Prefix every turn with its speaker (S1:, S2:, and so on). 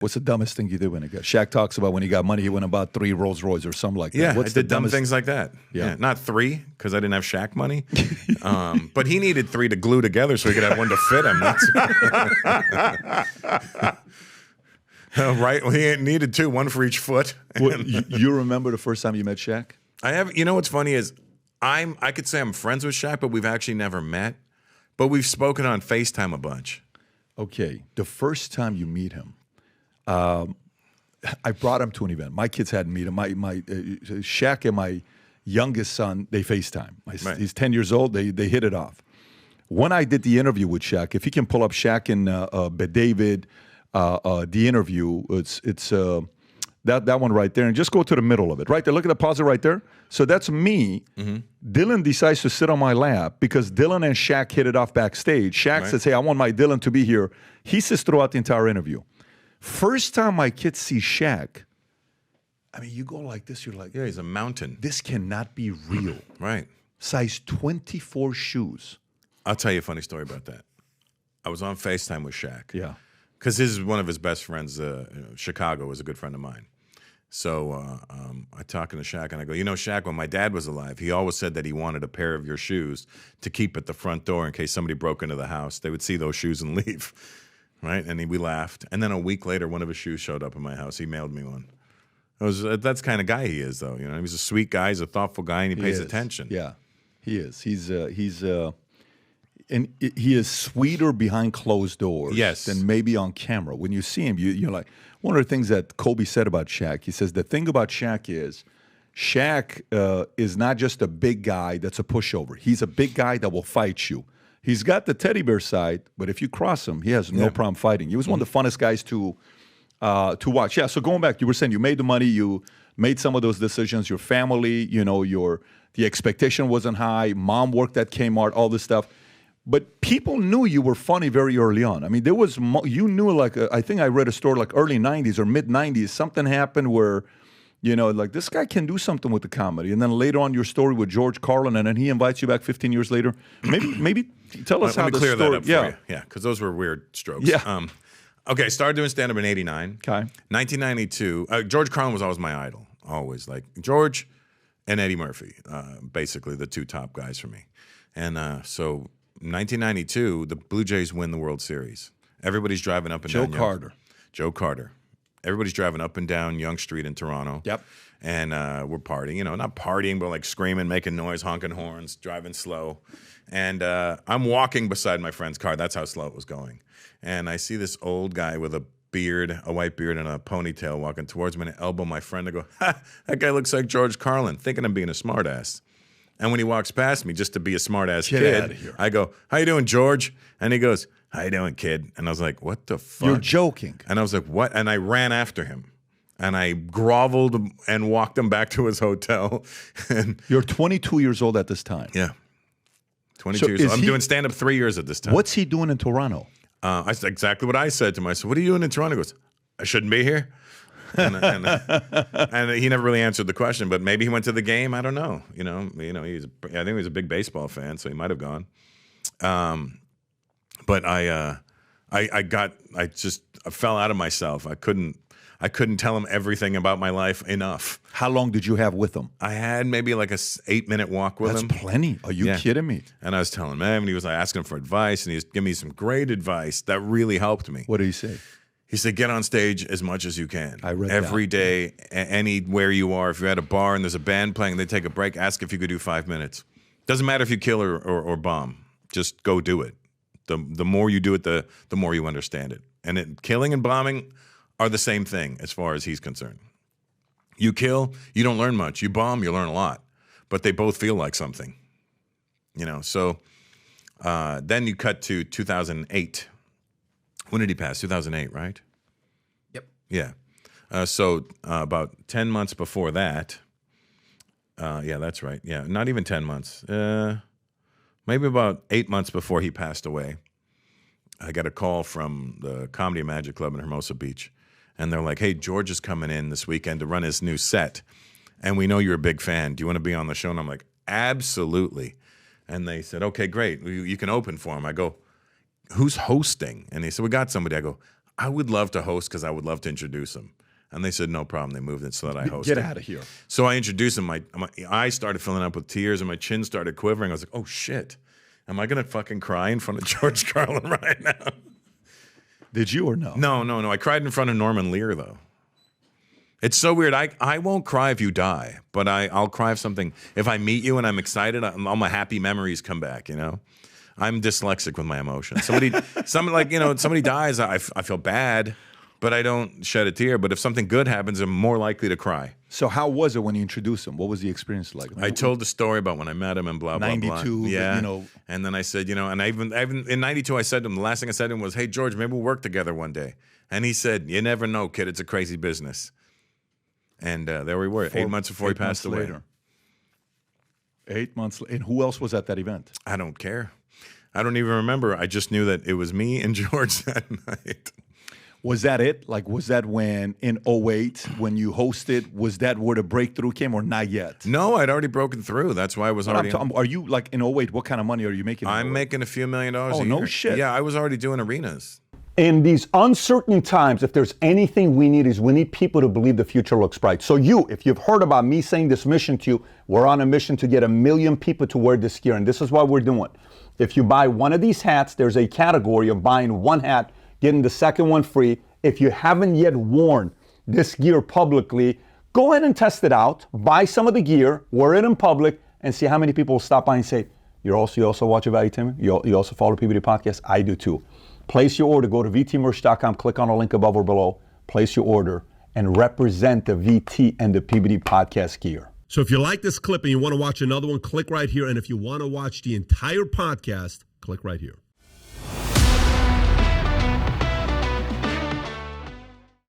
S1: What's the dumbest thing you did when he got? Shaq talks about when he got money, he went and bought 3 Rolls Royce or something like that.
S2: Yeah,
S1: What's
S2: I did dumb things like that.
S1: Yeah.
S2: Not 3 because I didn't have Shaq money, but he needed 3 to glue together so he could have one to fit him. Right? Well, he needed 2, 1 for each foot.
S1: Well, you remember the first time you met Shaq?
S2: I have. You know what's funny is I could say I'm friends with Shaq, but we've actually never met. But we've spoken on FaceTime a bunch.
S1: Okay, the first time you meet him, I brought him to an event. My kids hadn't met him. My Shaq and my youngest son, they FaceTime.
S2: Right.
S1: He's 10 years old. They hit it off. When I did the interview with Shaq, if you can pull up Shaq and David, the interview, it's that one right there, and just go to the middle of it. Right there, look at the pause right there. So that's me. Dylan decides to sit on my lap because Dylan and Shaq hit it off backstage. Shaq says, hey, I want my Dylan to be here. He sits throughout the entire interview. First time my kids see Shaq, I mean, you go like this, you're like,
S2: Yeah, he's a mountain.
S1: this cannot be real.
S2: Right.
S1: Size 24 shoes.
S2: I'll tell you a funny story about that. I was on FaceTime with Shaq.
S1: Yeah.
S2: Because one of his best friends, Chicago, was a good friend of mine. So I talking to Shaq, and I go, you know, Shaq, when my dad was alive, he always said that he wanted a pair of your shoes to keep at the front door in case somebody broke into the house. They would see those shoes and leave, right? And we laughed. And then a week later, one of his shoes showed up in my house. He mailed me one. That's the kind of guy he is, though. You know, he's a sweet guy. He's a thoughtful guy, and he pays attention.
S1: Yeah, he is. And he is sweeter behind closed doors than maybe on camera. When you see him, you're like, one of the things that Kobe said about Shaq, he says, the thing about Shaq is not just a big guy that's a pushover. He's a big guy that will fight you. He's got the teddy bear side, but if you cross him, he has no problem fighting. He was one of the funnest guys to watch. Yeah, so going back, you were saying you made the money, you made some of those decisions, your family, you know, the expectation wasn't high, mom worked at Kmart, all this stuff. But people knew you were funny very early on. I mean, you knew, like, I think I read a story like early 90s or mid 90s, something happened where, you know, like, this guy can do something with the comedy. And then later on, your story with George Carlin, and then he invites you back 15 years later. Maybe tell us how the story.
S2: Let me clear that up for you. Yeah, because those were weird strokes.
S1: Yeah.
S2: Okay, started doing stand-up in 89.
S1: Okay.
S2: 1992, George Carlin was always my idol. Always. Like, George and Eddie Murphy, basically the 2 top guys for me. And so 1992, the Blue Jays win the World Series. Everybody's driving up and down. Joe Carter. Everybody's driving up and down Yonge Street in Toronto.
S1: Yep.
S2: And we're partying, you know, not partying, but like screaming, making noise, honking horns, driving slow. And I'm walking beside my friend's car. That's how slow it was going. And I see this old guy with a beard, a white beard and a ponytail walking towards me, and I elbow my friend and go, ha, that guy looks like George Carlin, thinking I'm being a smartass. And when he walks past me, just to be a smart-ass kid, I go, how you doing, George? And he goes, how you doing, kid? And I was like, what the fuck?
S1: You're joking.
S2: And I was like, what? And I ran after him. And I groveled and walked him back to his hotel. And
S1: you're 22 years old at this time.
S2: Yeah. 22 years old. I'm doing stand-up 3 years at this time.
S1: What's he doing in Toronto?
S2: I said exactly what I said to him. I said, what are you doing in Toronto? He goes, I shouldn't be here. And he never really answered the question, but maybe he went to the game. I don't know. I think he was a big baseball fan, so he might have gone. But I fell out of myself. I couldn't tell him everything about my life enough.
S1: How long did you have with him?
S2: I had maybe like a 8-minute walk with him.
S1: That's plenty. Are you kidding me?
S2: And I was telling him, and he was like asking for advice, and he was giving me some great advice that really helped me.
S1: What did he say?
S2: He said, get on stage as much as you can.
S1: I read
S2: every
S1: that.
S2: day, anywhere you are. If you're at a bar and there's a band playing, they take a break, ask if you could do 5 minutes. Doesn't matter if you kill or bomb. Just go do it. The more you do it, the more you understand it. And killing and bombing are the same thing as far as he's concerned. You kill, you don't learn much. You bomb, you learn a lot. But they both feel like something. So then you cut to 2008. When did he pass? 2008, right?
S3: Yep.
S2: Yeah. So about 10 months before that, yeah, that's right. Yeah, not even 10 months. Maybe about 8 months before he passed away, I got a call from the Comedy Magic Club in Hermosa Beach. And they're like, hey, George is coming in this weekend to run his new set. And we know you're a big fan. Do you want to be on the show? And I'm like, absolutely. And they said, okay, great. You can open for him. I go, who's hosting? And they said, we got somebody. I go, I would love to host because I would love to introduce them. And they said, no problem. They moved it so that I hosted.
S1: Get out of here.
S2: So I introduced them. My eyes started filling up with tears and my chin started quivering. I was like, oh, shit. Am I going to fucking cry in front of George Carlin right now?
S1: Did you or no?
S2: No. I cried in front of Norman Lear, though. It's so weird. I won't cry if you die, but I'll cry if I meet you and I'm excited, all my happy memories come back, you know? I'm dyslexic with my emotions. Somebody dies, I feel bad, but I don't shed a tear. But if something good happens, I'm more likely to cry.
S1: So how was it when you introduced him? What was the experience like?
S2: I told the story about when I met him and blah, blah,
S1: 92,
S2: blah. Yeah.
S1: you know.
S2: And then I said, and I even in 92, I said to him, the last thing I said to him was, hey, George, maybe we'll work together one day. And he said, you never know, kid. It's a crazy business. And there we were, 8 months before he passed away.
S1: Later. 8 months later. And who else was at that event?
S2: I don't care. I don't even remember. I just knew that it was me and George that night.
S1: Was that it? Like, was that when in 2008, when you hosted, was that where the breakthrough came or not yet?
S2: No, I'd already broken through. That's why I was already.
S1: Are you like in 2008, what kind of money are you making?
S2: I'm making a few $1 million a year.
S1: Oh, no shit.
S2: Yeah, I was already doing arenas.
S3: In these uncertain times, if there's anything we need people to believe the future looks bright. So if you've heard about me saying this mission to you, we're on a mission to get 1 million people to wear this gear. And this is what we're doing. If you buy one of these hats, there's a category of buying one hat, getting the second one free. If you haven't yet worn this gear publicly, go ahead and test it out. Buy some of the gear, wear it in public, and see how many people will stop by and say, you also watch Valuetainment? You also follow PBD Podcast? I do too. Place your order. Go to vtmerch.com, click on the link above or below, place your order, and represent the VT and the PBD Podcast gear.
S4: So if you like this clip and you want to watch another one, click right here. And if you want to watch the entire podcast, click right here.